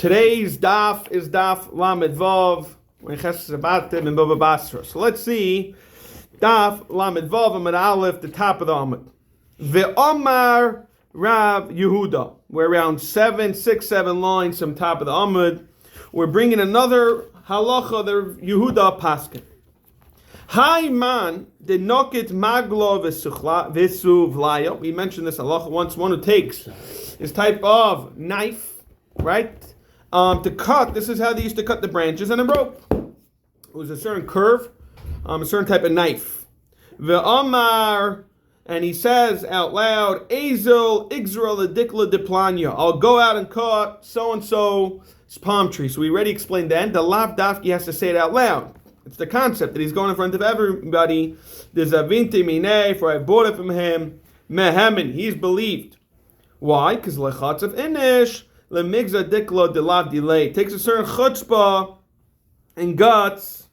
Today's daf is daf lamed vav in Baba Basra. So let's see daf lamed vav amid aleph, the top of the amud. Ve'omar Rav Yehuda. We're around 7 lines from top of the amud. We're bringing another halacha, the Yehuda paskin. Hai man de nokit maglo v'suvlaya. We mentioned this halacha once. One who takes this type of knife, right? To cut, this is how they used to cut the branches on a rope. It was a certain curve, a certain type of knife. Ve'amar, and he says out loud, Ezel Igzra Ledikla Diplanya. I'll go out and cut so-and-so's palm tree. So we already explained that. The lav dafki has to say it out loud. It's the concept that he's going in front of everybody. There's a vinti mine, for I bought it from him. Mehemin, he's believed. Why? Because lechatz of inish. Lemigza dikla de lav delay. It takes a certain chutzpah and guts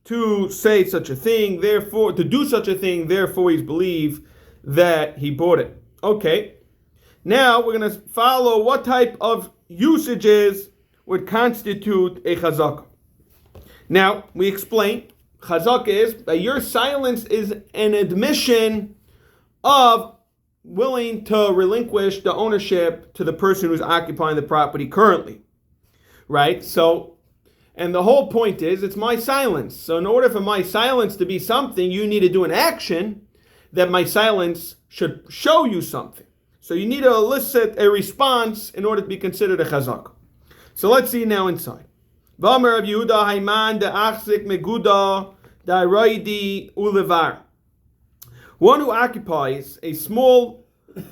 to say such a thing, therefore, to do such a thing, therefore he's believed that he bought it. Okay. Now we're going to follow what type of usages would constitute a chazakah. Now, we explain, chazakah is that your silence is an admission of willing to relinquish the ownership to the person who's occupying the property currently, right? So, and the whole point is, it's my silence. So in order for my silence to be something, you need to do an action that my silence should show you something. So you need to elicit a response in order to be considered a chazakah. So let's see now inside. V'amar Rav Yehuda Hayman de achzik meguda da'roidi ulevar. One who occupies a small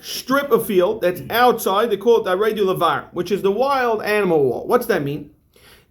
strip of field that's outside, they call it da'roidi ulevar, which is the wild animal wall. What's that mean?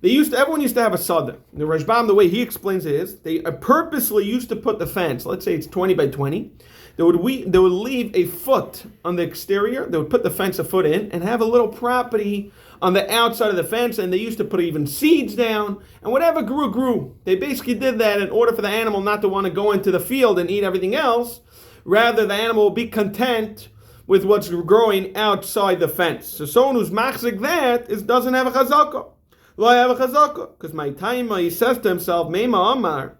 Everyone used to have a sada. The Rashbam, the way he explains it is, they purposely used to put the fence, let's say it's 20 by 20, they would leave a foot on the exterior, they would put the fence a foot in, and have a little property on the outside of the fence, and they used to put even seeds down, and whatever grew. They basically did that in order for the animal not to want to go into the field and eat everything else. Rather, the animal will be content with what's growing outside the fence. So someone who's machzik that doesn't have a chazakah. I have a chazakah. Because my taima, he says to himself, Meima Amar,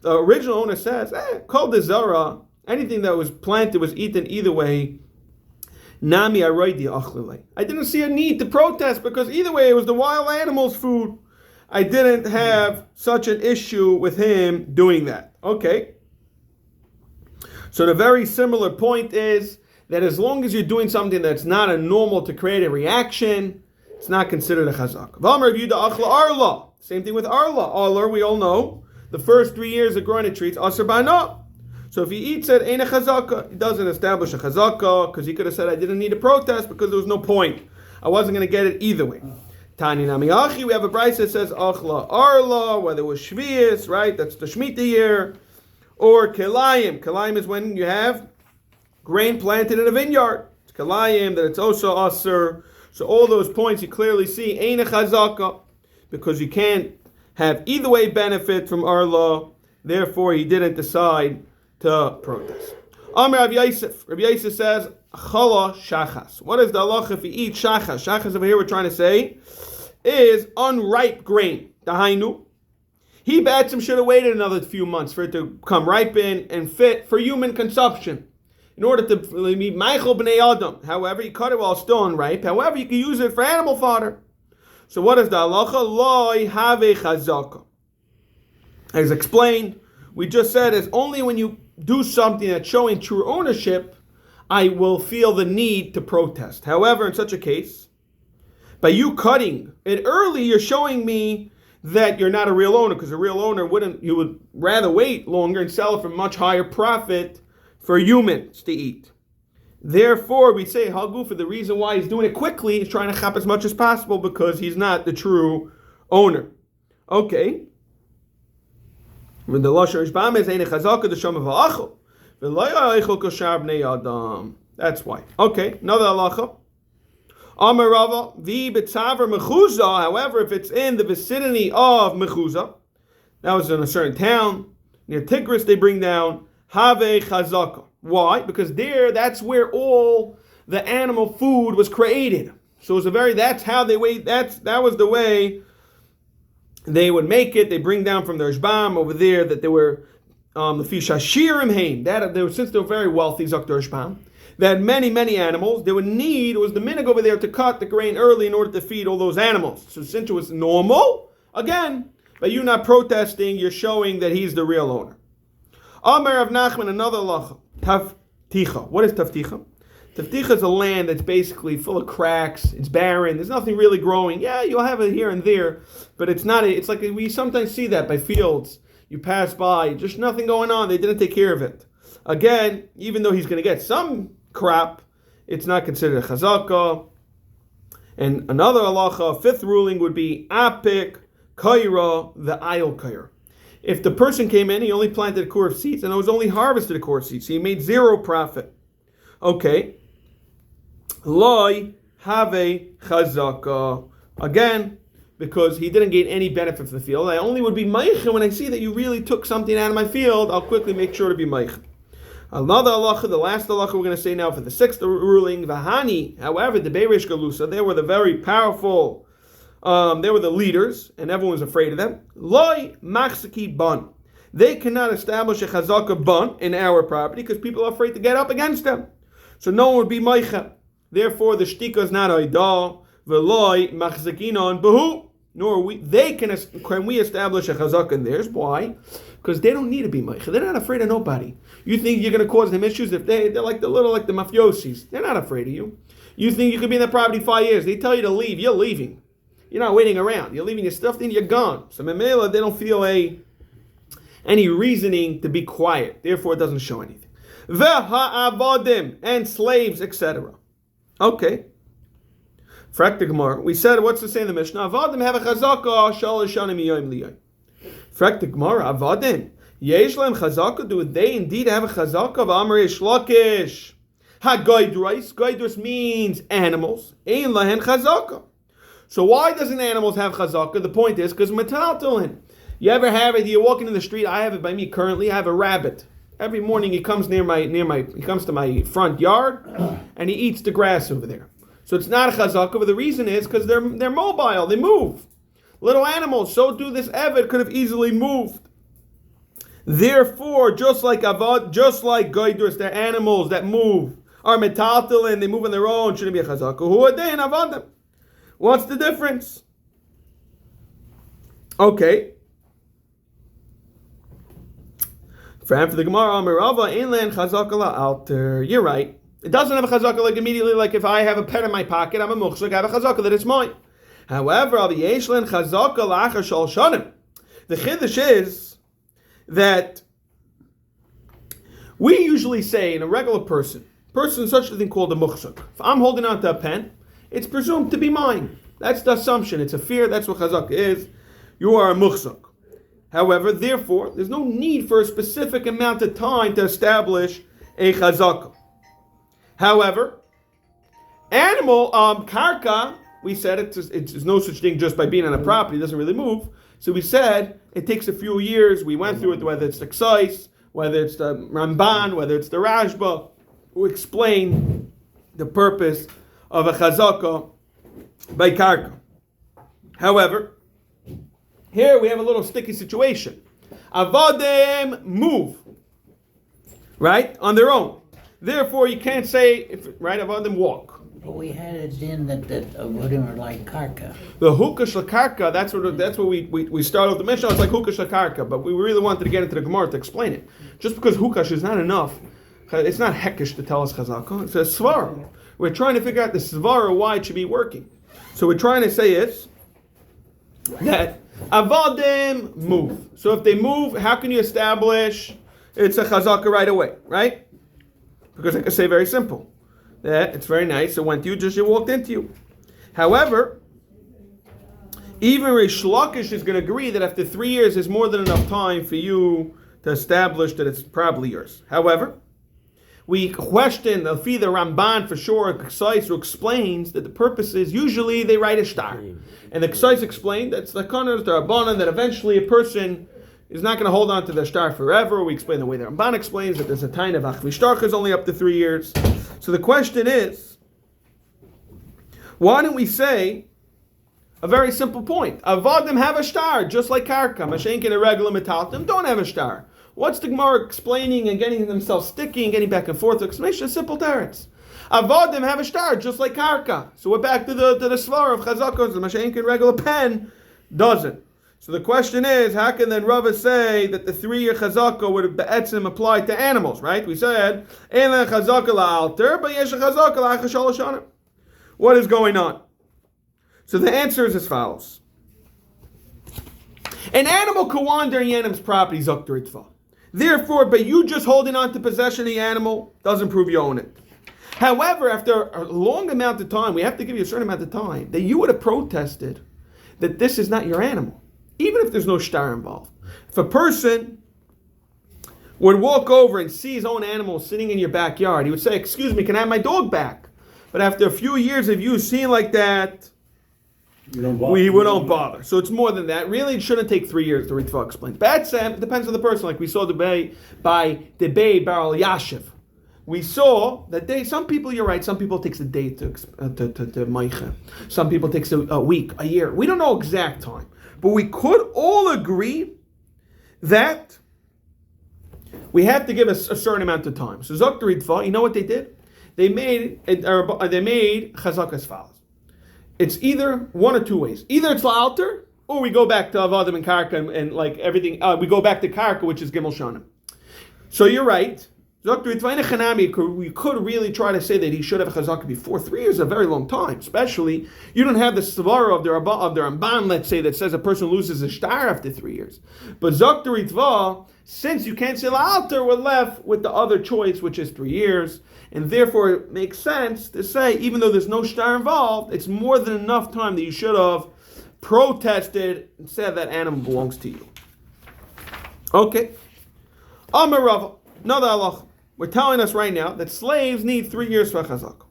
the original owner says, kol de zara, anything that was planted was eaten either way. Nami aroidi achlilei. I didn't see a need to protest because either way it was the wild animal's food. I didn't have such an issue with him doing that. Okay. So the very similar point is that as long as you're doing something that's not a normal to create a reaction, it's not considered a chazak. V'amar Yehuda achla arla. Same thing with arla. Arla, we all know, the first 3 years of growing a tree, it's asr ba'na. So if he eats it, ain't a chazakah. He doesn't establish a chazakah because he could have said, I didn't need to protest because there was no point. I wasn't going to get it either way. Tani nami achi, we have a brayse that says achla arla, whether it was shvius, right? That's the Shemitah year. Or kelayim. Kelayim is when you have grain planted in a vineyard. It's kelayim, that it's also asr. So all those points you clearly see ain't a chazakah because you can't have either way benefit from arla. Therefore, he didn't decide to protest. Amar Rav Yosef. Rav Yosef says, chala shachas. What is the halacha if you eat shachas? Shachas over here we're trying to say is unripe grain. Dahainu. He bats should have waited another few months for it to come ripen and fit for human consumption. In order to be meichel b'nei adam. However, you cut it while it's still unripe. However, you can use it for animal fodder. So what is the halacha? Loi have chazakah. As explained, we just said is only when you do something that's showing true ownership, I will feel the need to protest. However, in such a case, by you cutting it early, you're showing me that you're not a real owner, because a real owner you would rather wait longer and sell it for much higher profit for humans to eat. Therefore, we say Hagu, for the reason why he's doing it quickly, he's trying to chop as much as possible because he's not the true owner. Okay. When the lashon Rishbam is ein chazakah the shama v'achol v'lo ya'achol kashar bnei adam. That's why. Okay, another halacha. Amar Rava vi betzaver mechuza. However, if it's in the vicinity of mechuza, that was in a certain town near Tigris, they bring down have chazakah. Why? Because that's where all the animal food was created. So it was that's how they wait. That was the way they would make it. They bring down from the Rishbam over there that they were the fish Hashirim Hain. That they were, since they were very wealthy, Zok the Rishbam, they had many animals. They would need, it was the minig over there to cut the grain early in order to feed all those animals. So since it was normal, again, by you not protesting, you're showing that he's the real owner. Amar of Nachman, another halacha. Tafticha. What is Tafticha? Tafticha is a land that's basically full of cracks. It's barren. There's nothing really growing. Yeah, you'll have it here and there, but it's not. It's like we sometimes see that by fields. You pass by, just nothing going on. They didn't take care of it. Again, even though he's going to get some crop, it's not considered a chazaka. And another halacha, fifth ruling would be apik kaira, the ayil kair. If the person came in, he only planted a core of seeds, and it was only harvested a core of seeds, so he made zero profit. Okay. Loi have chazaka. Again, because he didn't gain any benefit from the field. I only would be meicha when I see that you really took something out of my field. I'll quickly make sure to be meicha. Another halacha, the last halacha we're going to say now for the sixth ruling, Vahani. However, the Beirish Galusa, they were the very powerful, they were the leaders, and everyone was afraid of them. Loi machzaki ban. They cannot establish a chazaka ban in our property because people are afraid to get up against them. So no one would be meicha. Therefore, the shtika is not oidah. V'loi machzakinon behu. Nor can we establish a chazaka in theirs. Why? Because they don't need to be meicha. They're not afraid of nobody. You think you're going to cause them issues if they're like the mafiosis. They're not afraid of you. You think you could be in the property 5 years. They tell you to leave. You're leaving. You're not waiting around. You're leaving your stuff, then you're gone. So memela, they don't feel any reasoning to be quiet. Therefore, it doesn't show anything. V'ha'avadim, and slaves, etc. Okay. Frak the Gemara. We said, what's to say in the Mishnah? Avadim have a chazaka shalosh shanim yom liyom. Frak the Gemara. Avadim yesh lehem chazaka. Do they indeed have a chazaka? V'amar yesh lakish. Ha-goydros. Goydros means animals. Ein lehen chazaka. So why doesn't animals have chazaka? The point is because metaltalin. You ever have it? You're walking in the street. I have it by me currently. I have a rabbit. Every morning he comes he comes to my front yard and he eats the grass over there. So it's not a chazaka, but the reason is because they're mobile, they move. Little animals, so do this Eved could have easily moved. Therefore, just like goydros, they're animals that move. Are metaltalin, they move on their own, shouldn't be a chazaka. Who are they in avadim? What's the difference? Okay. For the Gemara, Amirava, inland chazaka la alter. You're right. It doesn't have a chazaka like immediately, like if I have a pen in my pocket, I'm a muchshak, I have a chazaka that it's mine. However, al yeshlen chazaka la'achar shal shanim. The chiddush is that we usually say in a regular person such a thing called a muchshak. If I'm holding on to a pen, it's presumed to be mine. That's the assumption. It's a fear. That's what chazaka is. You are a muchshak. However, therefore, there's no need for a specific amount of time to establish a chazaka. However, animal karka, we said it's no such thing just by being on a property, it doesn't really move. So we said it takes a few years. We went through it, whether it's the Ksais, whether it's the Ramban, whether it's the Rashba, who explain the purpose of a chazaka by karka. However, here we have a little sticky situation. Avadim move, right, on their own. Therefore, you can't say, Avadim walk. But we had it in that Avodim are like karka. The hukash karka, that's what we started with the Mishnah. It's like hukash karka, but we really wanted to get into the Gemara to explain it. Just because hukash is not enough, it's not hekish to tell us chazaka. It's a svara. We're trying to figure out the svara why it should be working. So we're trying to say is that avadim move. So if they move, how can you establish it's a chazaka right away, right? Because I can say very simple. That it's very nice. It went to you, just it walked into you. However, even Rish Lakish is going to agree that after 3 years is more than enough time for you to establish that it's probably yours. However, we question the Ramban for sure, Ksais, who explains that the purpose is usually they write a star. And the Ksais explained that it's the Kanas, the Rabbanan, that eventually a person is not going to hold on to the star forever. We explain the way the Ramban explains that there's a time of Achvi Shtarch is only up to 3 years. So the question is, Why don't we say a very simple point? Avadim have a star, just like karka. Mashenkin irregular metaltim don't have a star. What's the Gemara explaining and getting themselves sticky and getting back and forth? Explanation, simple teretz. Avadim have a star, just like karka. So we're back to the svar of chazakos. The mashenkin regular pen doesn't. So the question is, how can then Rava say that the 3-year chazaka would be'etzim apply to animals, right? We said, ein chazaka la'alter, but yesh chazaka la'achashal shana. What is going on? So the answer is as follows. An animal could wander in Yanim's property, Zokter Itva. Therefore, by you just holding on to possession of the animal doesn't prove you own it. However, after a long amount of time, we have to give you a certain amount of time, that you would have protested that this is not your animal, even if there's no shtar involved. If a person would walk over and see his own animal sitting in your backyard, he would say, excuse me, can I have my dog back? But after a few years of you seeing like that, we don't bother. So it's more than that. Really, it shouldn't take 3 years to Ritva explain. Bad Sam, it depends on the person. Like we saw by Debei Baral Yashiv. We saw that some people, you're right, some people it takes a day to Meicha. Some people it takes a week, a year. We don't know exact time. But we could all agree that we have to give a certain amount of time. So Zok Ritva, you know what they did? They made chazak as follows. It's either one or two ways. Either it's la'alter, or we go back to avadim and karka and like everything. We go back to karka, which is gimel shanim. So you're right. We could really try to say that he should have a chazaka before. 3 years is a very long time, especially you don't have the svara of the Ramban, let's say, that says a person loses a shtar after 3 years. But Zok Ritva, since you can't say la'alter, we're left with the other choice, which is 3 years. And therefore, it makes sense to say, even though there's no shtar involved, it's more than enough time that you should have protested and said that animal belongs to you. Okay. Amar Rava, another halach. We're telling us right now that slaves need 3 years for chazak.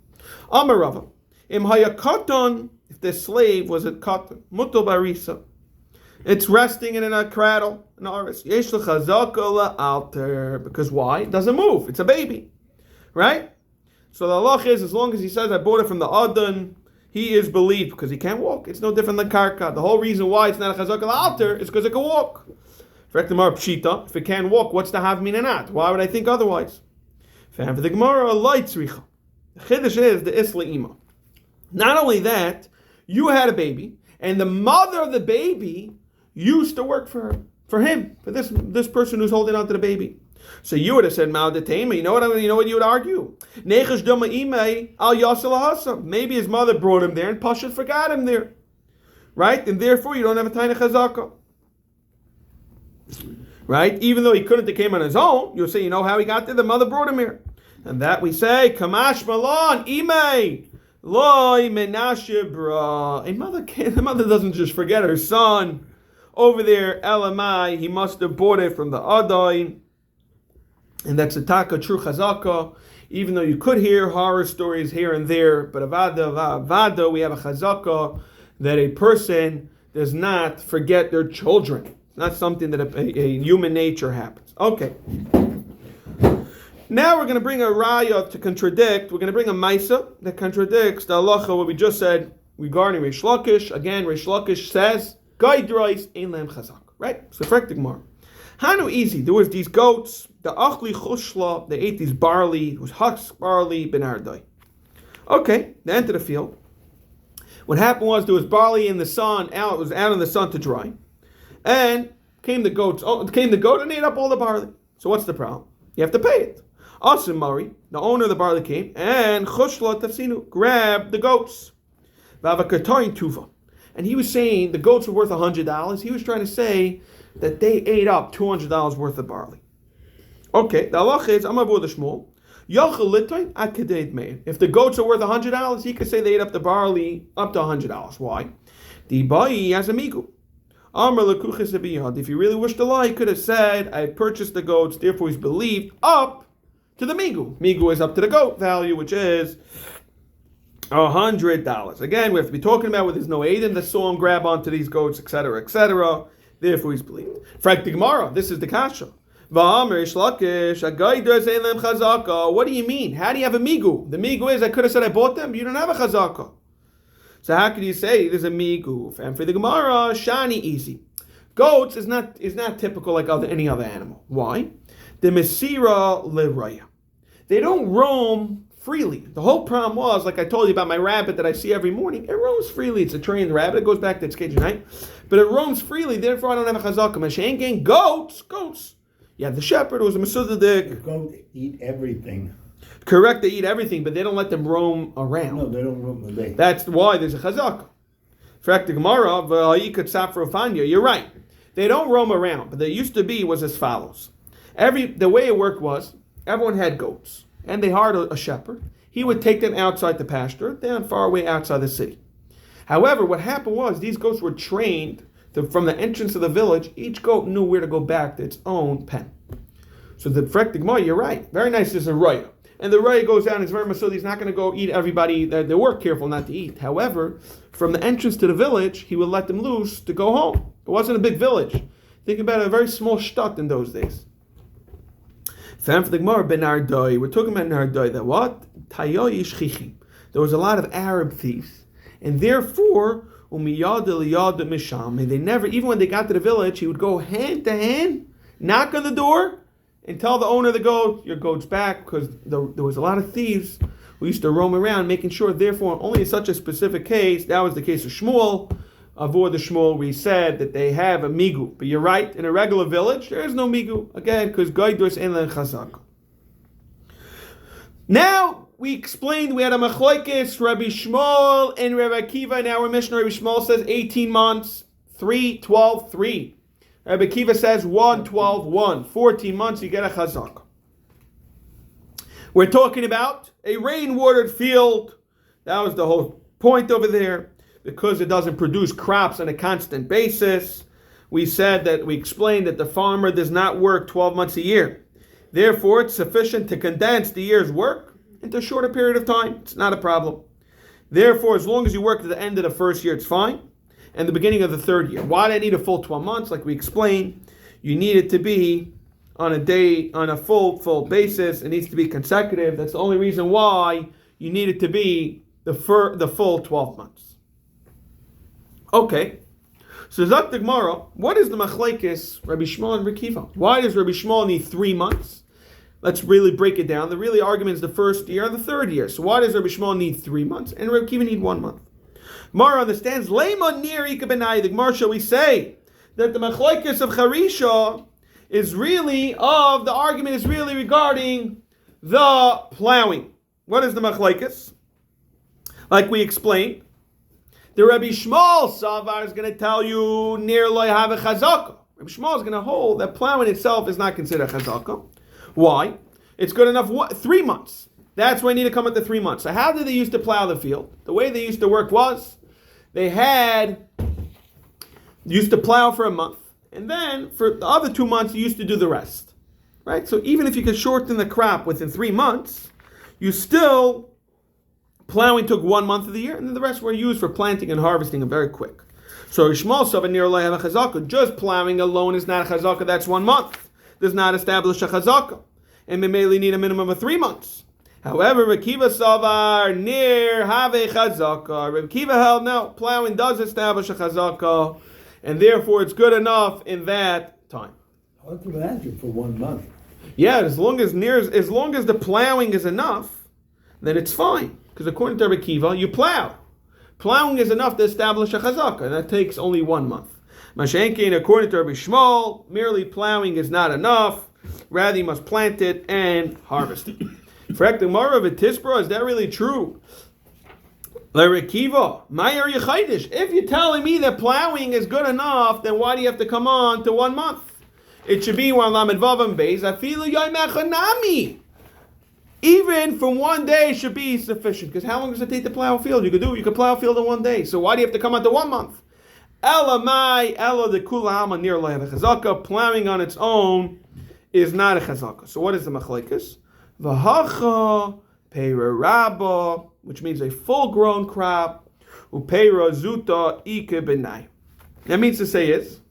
Amar Rava, im hayakaton, if the slave was a katan, muto barisa, it's resting in a cradle, an aris. Yesh l'chazaka la'alter, because why? It doesn't move. It's a baby. Right? So the halach is, as long as he says, I bought it from the Adon, he is believed because he can't walk. It's no different than karka. The whole reason why it's not a chazak al-alter is because it can walk. If it can walk, what's the have minanat? Why would I think otherwise? For the Gemara, light tzricha. The chiddush is the isla ima. Not only that, you had a baby, and the mother of the baby used to work for him, for this person who's holding on to the baby. So you would have said Ma'adatema. You know what you would argue? Maybe his mother brought him there and Pasha forgot him there. Right? And therefore you don't have a Taina Chazaka. Right? Even though he couldn't have came on his own, you'll say, you know how he got there? The mother brought him here. And that we say, Kamash Malon, Imei. Loi Menashe Bra. The mother doesn't just forget her son. Over there, Elamai, he must have bought it from the Adai. And that's a taka, true chazaka, even though you could hear horror stories here and there, but avada, we have a chazaka that a person does not forget their children. It's not something that a human nature happens. Okay. Now we're going to bring a raya to contradict, we're going to bring a maisa that contradicts the halacha, what we just said regarding Reish Lakish. Again, Reish Lakish says, Gaidrais ein lem chazak. Right? So, correct the Gemara. Hanu easy. There was these goats. The achli chushla. They ate these barley. It was husk barley benardai. Okay, they entered the field. What happened was there was barley in the sun. It was out in the sun to dry, and came the goats. Came the goat and ate up all the barley. So what's the problem? You have to pay it. Asim Mari, the owner of the barley, came and chushla tafsinu grabbed the goats. Vavakatayin tuva, and he was saying the goats were worth $100. He was trying to say that they ate up $200 worth of barley. Okay, the halach is, Amabu the Shmuel, if the goats are worth $100, he could say they ate up the barley up to $100. Why? The bai has a migu. If he really wished to lie, he could have said, I purchased the goats, therefore he's believed up to the migu. Migu is up to the goat value, which is $100. Again, we have to be talking about where there's no aid in the song, grab onto these goats, etc., etc. Therefore he's believed. Frank the Gemara, this is the kasha. What do you mean? How do you have a migu? The migu is, I could have said I bought them, you don't have a chazaka. So how can you say there's a miguf? And for the Gemara, shani easy. Goats is not typical like any other animal. Why? The mesira leraya. They don't roam freely. The whole problem was, like I told you about my rabbit that I see every morning, it roams freely. It's a trained rabbit. It goes back to its cage at night. But it roams freely. Therefore, I don't have a chazaka. Mashen goats. Yeah, the shepherd was a masuda. The goats eat everything. Correct, they eat everything, but they don't let them roam around. No, they don't roam away. That's why there's a chazaka. Correct, the Gemara, you're right. They don't roam around, but there used to be was as follows. The way it worked was, everyone had goats, and they hired a shepherd. He would take them outside the pasture, down far away outside the city. However, what happened was, these goats were trained from the entrance of the village. Each goat knew where to go back to its own pen. So the Gemara, you're right. Very nice, there's a raya. And the raya goes down, it's very masud, he's not going to go eat everybody, they were careful not to eat. However, from the entrance to the village, he would let them loose to go home. It wasn't a big village. Think about a very small shtat in those days. We're talking about Nardoi, that what? There was a lot of Arab thieves. And therefore, they never, even when they got to the village, he would go hand to hand, knock on the door, and tell the owner of the goat, your goat's back, because there was a lot of thieves who used to roam around, making sure, therefore, only in such a specific case, that was the case of Shmuel, avoid the Shmuel, we said that they have a migu. But you're right, in a regular village, there is no migu. Again, because goydus ein len chazak. Now, we explained we had a machlokes, Rabbi Shmuel and Rabbi Akiva. Now our Mishnah, Rabbi Shmuel says 18 months, 3, 12, 3. Rabbi Akiva says 1, 12, 1. 14 months, you get a chazak. We're talking about a rain-watered field. That was the whole point over there. Because it doesn't produce crops on a constant basis, we explained that the farmer does not work 12 months a year. Therefore, it's sufficient to condense the year's work into a shorter period of time. It's not a problem. Therefore, as long as you work to the end of the first year, it's fine. And the beginning of the third year. Why do I need a full 12 months? Like we explained, you need it to be on a full basis. It needs to be consecutive. That's the only reason why you need it to be the full 12 months. Okay, so Zak the Gemara, what is the machlekes Rabbi Shmuel and Rabbi Akiva? Why does Rabbi Shmuel need 3 months? Let's really break it down. The really argument is the first year and the third year. So why does Rabbi Shmuel need 3 months and Rabbi Akiva need 1 month? Gemara understands, Leima nir ikabenai. The Gemara, shall we say that the machlekes of Charisha is really the argument is really regarding the plowing. What is the machlekes? Like we explained, the Rabbi Shmuel Savar is going to tell you near loy have a chazaka. Rabbi Shmuel is going to hold that plowing itself is not considered chazaka. Why? It's good enough 3 months. That's why I need to come at the 3 months. So how did they used to plow the field? The way they used to work was they used to plow for a month, and then for the other 2 months you used to do the rest. Right? So even if you could shorten the crop within 3 months, you still plowing took 1 month of the year, and then the rest were used for planting and harvesting and very quick. So Shmuel Savanir have a chazaka. Just plowing alone is not a chazaka. That's 1 month. Does not establish a chazaka, and we mainly need a minimum of 3 months. However, Rabbi Akiva Savar near have a chazaka. Rabbi Akiva held no, plowing does establish a chazaka, and therefore it's good enough in that time. How can you imagine for 1 month? Yeah, as long as the plowing is enough, then it's fine. Because according to Rabbi Akiva, you plow. Plowing is enough to establish a chazaka, and that takes only 1 month. Mashenkin, according to Rabbi Shmuel, merely plowing is not enough. Rather, you must plant it and harvest it. Frak the Gemara of Tispra, is that really true? Rabbi Akiva, my are you chaydish? If you're telling me that plowing is good enough, then why do you have to come on to 1 month? It should be one lamed vavam beis afilu yoymechanami. Even from 1 day should be sufficient. Because how long does it take to plow a field? You could plow a field in 1 day. So why do you have to come out to 1 month? Ella the kula alma near a chazaka. Plowing on its own is not a chazaka. So what is the machlekes? V'hacha peira rabba, which means a full-grown crop. Upeira zuta ike benai. That means to say is,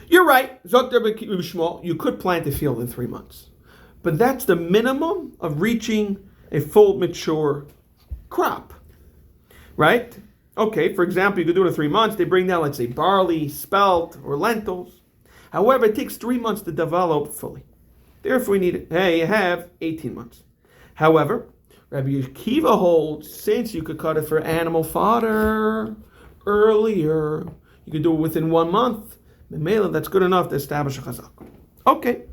you're right, Zokter B'Shmuel, you could plant a field in 3 months. But that's the minimum of reaching a full mature crop, right? Okay, for example, you could do it in 3 months. They bring down, let's say, barley, spelt, or lentils. However, it takes 3 months to develop fully. Therefore, you have 18 months. However, Rabbi Akiva holds, since you could cut it for animal fodder earlier, you could do it within 1 month. Memela, that's good enough to establish a chazaka. Okay.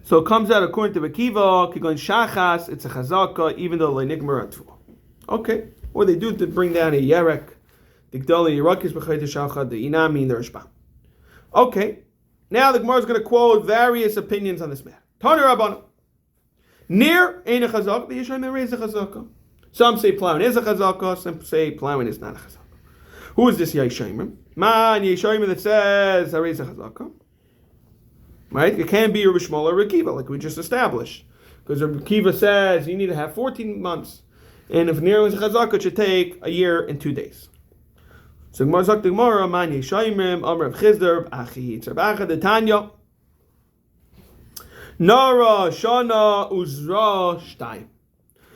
So it comes out according to Akiva, Kigon Shachas, it's a chazaka, even though Lenigmar Atfu. Okay. What they do to bring down a yerek, Digdali Yerakis B'chayt Shachad, the Inami, and the Rishba. Okay. Now the Gemara is going to quote various opinions on this matter. Tana Rabbanan. Near ain't a chazaka, the Yishayim is a chazaka. Some say plowing is a chazaka, some say plowing is not a chazaka. Who is this Yishayim? Man Yishayim that says there is a chazaka. Right? It can be a Rishmol or Akiva, like we just established. Because Akiva says you need to have 14 months. And if near is a chazaka, it should take a year and 2 days. So Gemara Zak the Gemara, Man Yishayim, Amr of Chizdar, Achi Tzarbacha, the Tanya. Nara, Shana, Uzra, Shtayim.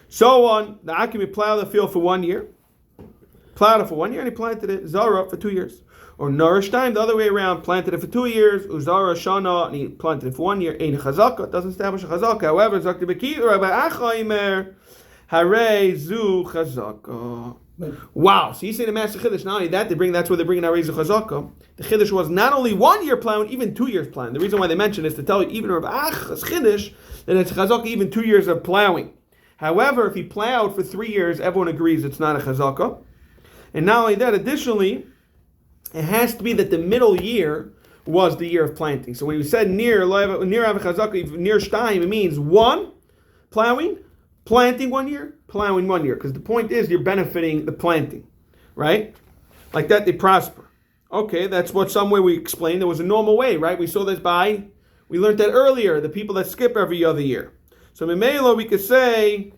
So on, the Akimi plowed the field for 1 year. Plowed it for 1 year and he planted it, Zara, for 2 years. Or Nara Shtayim, the other way around, planted it for 2 years, Uzara, Shana, and he planted it for 1 year. Ein Chazaka, doesn't establish a Chazaka. However, Zak the Bekir, Rabbi Achaimer, Hare Zu Chazaka. Wow! So you say the Master Chiddush. Not only that, that's where they bring in Arei Chazaka. The Chiddush was not only 1 year plowing, even 2 years plowing. The reason why they mention is to tell you even Rav Ach's Chiddush that it's Chazaka even 2 years of plowing. However, if he plowed for 3 years, everyone agrees it's not a Chazaka. And not only that, additionally, it has to be that the middle year was the year of planting. So when you said near Av Chazaka, near Shtayim, it means 1 plowing. Planting 1 year, plowing 1 year. Because the point is you're benefiting the planting. Right? Like that they prosper. Okay, that's what some way we explained. There was a normal way, right? We saw this we learned that earlier, the people that skip every other year. So Mimela, we could say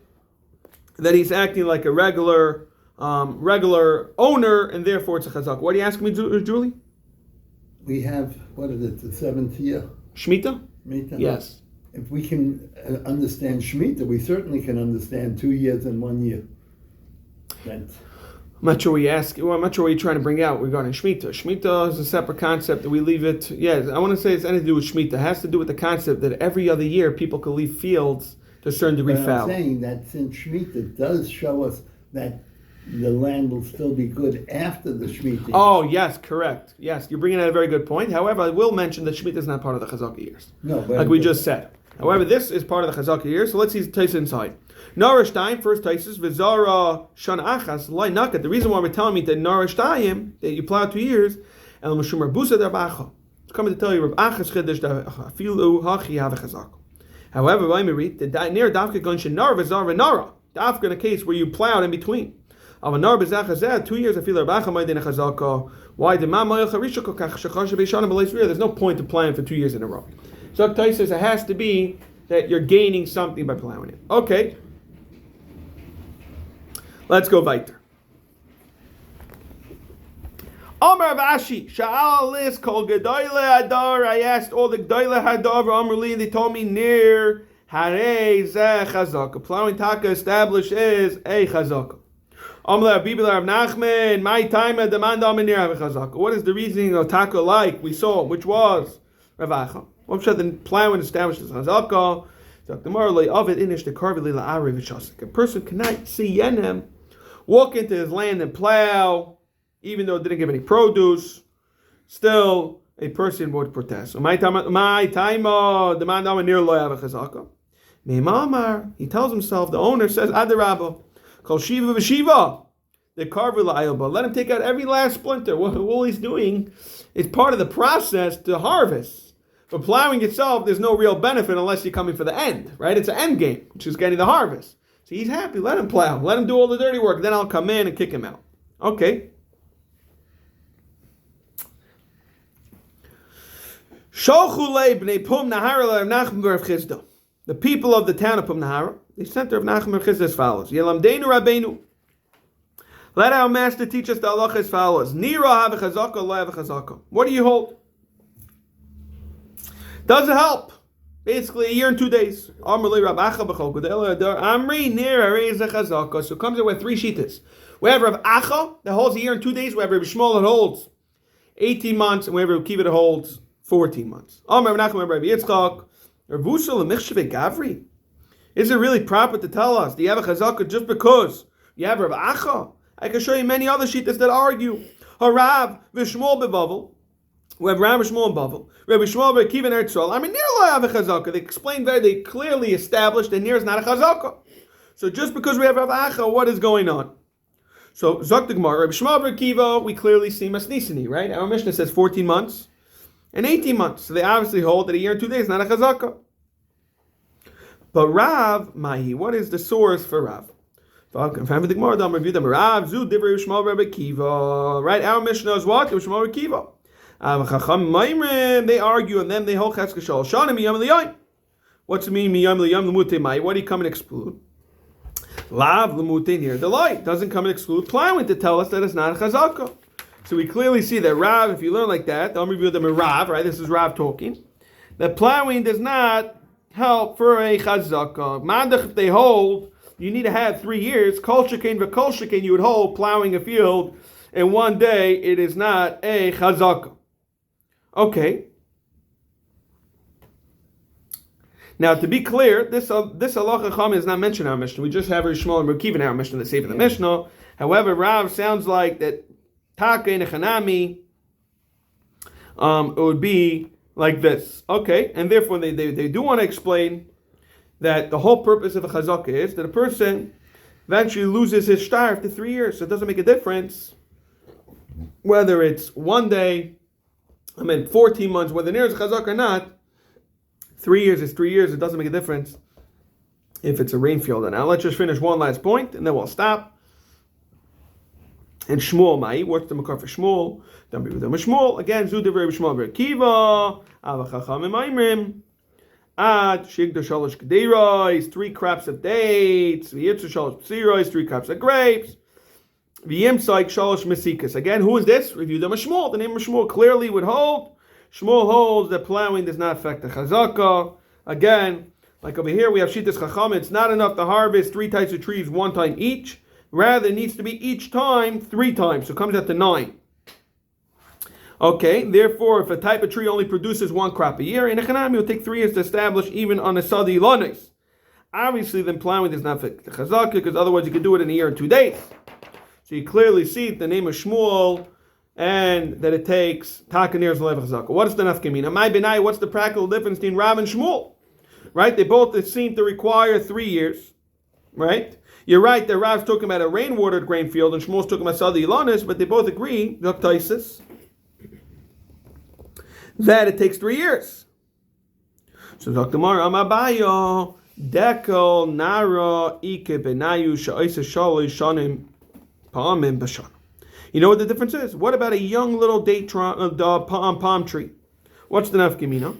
that he's acting like a regular owner, and therefore it's a chazak. What are you asking me, Julie? We have, what is it, the 7th year? Shemitah? Shemitah? Yes. If we can understand Shemitah, we certainly can understand 2 years and 1 year. I'm not sure what you're trying to bring out regarding Shemitah. Shemitah is a separate concept that we leave it. Yeah, I want to say it's anything to do with Shemitah. It has to do with the concept that every other year people can leave fields to a certain degree fallow. I'm saying that since Shemitah does show us that the land will still be good after the Shemitah. Oh, yes, correct. Yes, you're bringing out a very good point. However, I will mention that Shemitah is not part of the Chazaka years. No, but like we just said. However, this is part of the Chazaka years, so let's see Taisa inside. Nara Shtayim, first Taisus, Vizara Shan Achas, Lai Nakat. The reason why we're telling me that Nara Shtayim, that you plow 2 years, El Meshumar Busa Darbacha. It's coming to tell you, Rav Achas Chiddush, Afilu Hachi Have a Chazaka. However, when we read, the near Dafka Gunshin Nara Vizara Nara, Dafka in a case where you plowed in between. Avanar Bezachazeh, 2 years, Afilu Rabacha Maydin Chazaka. Why the Mamayel Charishako Kach Shachasha Beishana Belayis? There's no point to plowing for 2 years in a row. So Tais says it has to be that you're gaining something by plowing it. Okay. Let's go weiter. Amar Vashi, Sha'al Lis Kol Gedoyle Hadar. I asked all the Gedoyle Hadar Amrli, and they told me near Harei Zeh Chazaka. Plowing Taka established is a Chazaka. Amar Bibla Rav Nachman, my time at demand near have a Chazaka. What is the reasoning of Taka like? We saw, which was Rav Acha. What should the plowing establishes Chazaka? A person cannot see Yenem, walk into his land and plow, even though it didn't give any produce. Still, a person would protest. So my time, the man near lo have a Chazaka. He tells himself, the owner says, Adarabba, call Shiva v'Shiva. The carver la'ayalba. Let him take out every last splinter. What all he's doing is part of the process to harvest. For plowing itself, there's no real benefit unless you're coming for the end, right? It's an end game, which is getting the harvest. So he's happy. Let him plow. Let him do all the dirty work. Then I'll come in and kick him out. Okay. The people of the town of Pum Nahara, they sent Rav Nachman Bar Chizda as follows. Yelamdeinu Rabbeinu. Let our master teach us the halacha as follows. Nira have a chazaka, lo have a chazaka. What do you hold? Does it help Basically, a year and 2 days. Amri near chazaka. So it comes in with 3 shitas. We have Rav Acha that holds a year and 2 days. We have Rav Shmuel that holds 18 months, and we have Rav Kiva that holds 14 months. Is it really proper to tell us, do you have a chazaka just because you have Rav Acha? I can show you many other shitas that argue. Harav v'Shmuel bevavel. We have Rav Shmuel and Bavel. Rabbi Shmuel Rabbi Kiva and Eretzol. I mean, Nir lo have a chazaka. They explained there. They clearly established that Nir is not a chazaka. So just because we have Rav Acha, what is going on? So Zok the Gemara, Rabbi Shmuel Rabbi Kiva, we clearly see Masnisani, right? Our Mishnah says 14 months and 18 months. So they obviously hold that a year and 2 days is not a chazaka. But Rav Mahi, what is the source for Rav? Right? Our Mishnah is what? Rabbi Shmuel Rabbi Kiva. They argue and then they hold cheskashal. Shana miyam liyayin. What's the meaning miyam liyam lemute mai? What do you come and exclude? Lav lemute near the light doesn't come and exclude plowing to tell us that it's not a chazaka. So we clearly see that Rav, if you learn like that, the review them in Rav, right? This is Rav talking. That plowing does not help for a chazaka. Mandach, if they hold, you need to have 3 years. Kol shekain v'kol shekain, you would hold plowing a field in 1 day. It is not a chazaka. Okay. Now, to be clear, this halacha chama is not mentioned in our Mishnah. We just have Rav Shmuel and Rav Kiva in our Mishnah, the same in the Mishnah. However, Rav sounds like that Taka and Echanami, it would be like this. Okay, and therefore they do want to explain that the whole purpose of a chazaka is that a person eventually loses his shtar after 3 years. So it doesn't make a difference whether it's 1 day, 14 months, whether near is chazak or not. 3 years is 3 years. It doesn't make a difference if it's a rain field. And now let's just finish one last point, and then we'll stop. And Shmuel Mai, what's the makar for Shmuel? Then we with Shmuel again. Zudiv Rabbi Shmuel Ber Kiva, Avachacham Maimrim, Ad Shigda Shalosh Kedeiros, 3 crops of dates. V'Yitzur Shalosh Psiros, 3 crops of grapes. V'Yimsaik Shalosh Mesikas. Again, who is this? Review them Shmuel. The name of Shmuel clearly would hold. Shmuel holds that plowing does not affect the chazaka. Again, like over here we have Shitas Chacham. It's not enough to harvest 3 types of trees 1 time each. Rather, it needs to be each time 3 times. So it comes out to 9. Okay, therefore, if a type of tree only produces 1 crop a year, in Echanami it will take 3 years to establish even on a Sadi Lanes. Obviously, then plowing does not affect the chazaka, because otherwise you could do it in a year and 2 days. So you clearly see the name of Shmuel, and that it takes Takanir's Lev Chazaka. What is the nafkamina? My benai, what's the practical difference between Rav and Shmuel? Right? They both seem to require 3 years. Right? You're right that Rav's talking about a rain-watered grain field and Shmuel's talking about Sadi Ilanis, but they both agree, that it takes 3 years. So Dr. Mar Amabayo, Dekel, Nara, Ike, Benayu, Sha'isa, Shali, Shanim, Pa'amim, Bashan. You know what the difference is? What about a young little date palm tree? What's the nafkamina?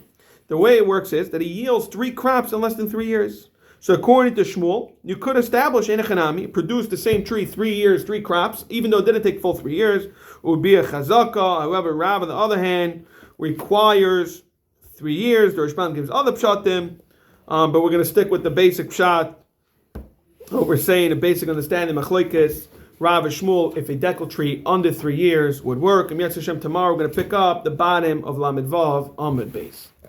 The way it works is that he yields 3 crops in less than 3 years. So according to Shmuel, you could establish in a chanami, produce the same tree 3 years, 3 crops, even though it didn't take full 3 years. It would be a chazaka. However, Rav, on the other hand, requires 3 years. The Rishban gives other pshatim, but we're going to stick with the basic pshat. What we're saying, a basic understanding, machlekes, Rav and Shmuel, if a dekel tree under 3 years would work. And Yetz Hashem, tomorrow we're going to pick up the bottom of Lamed Vav Amud Beis.